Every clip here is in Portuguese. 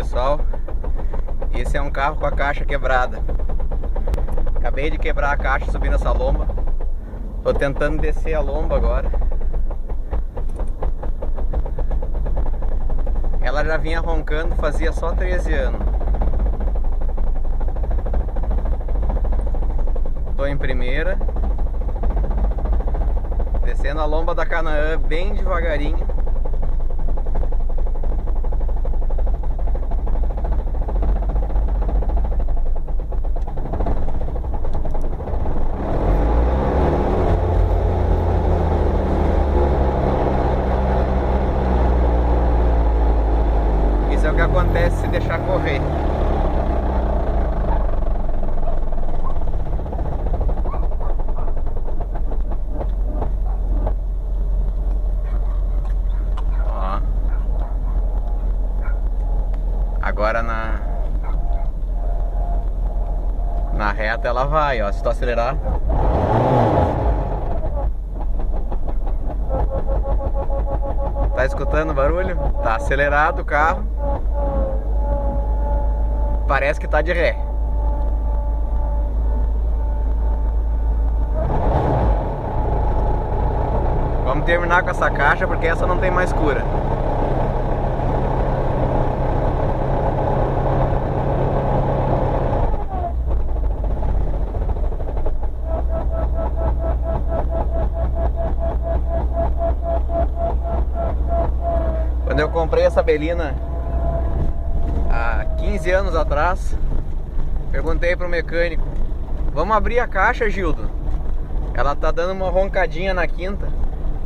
Pessoal, esse é um carro com a caixa quebrada. Acabei de quebrar a caixa subindo essa lomba. Tô tentando descer a lomba agora. Ela já vinha roncando fazia só 13 anos. Tô em primeira, descendo a lomba da Canaã bem devagarinho. Isso é o que acontece se deixar correr. Ó. Agora na reta ela vai, ó. Se tu acelerar, tá escutando o barulho? Tá acelerado o carro. Parece que tá de ré. Vamos terminar com essa caixa porque essa não tem mais cura. Quando eu comprei essa Belina há 15 anos atrás, perguntei pro mecânico: vamos abrir a caixa, Gildo? Ela tá dando uma roncadinha na quinta.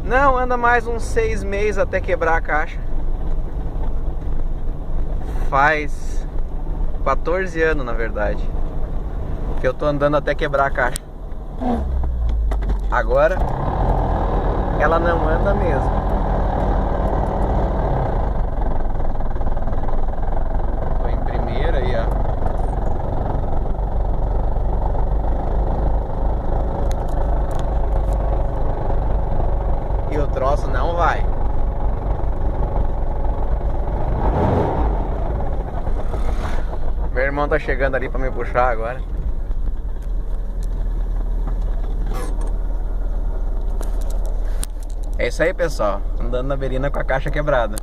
Não, anda mais uns 6 meses até quebrar a caixa. Faz 14 anos, na verdade, que eu tô andando até quebrar a caixa. Agora ela não anda mesmo. E o troço não vai. Meu irmão tá chegando ali pra me puxar agora. É isso aí, pessoal. Andando na Belina com a caixa quebrada.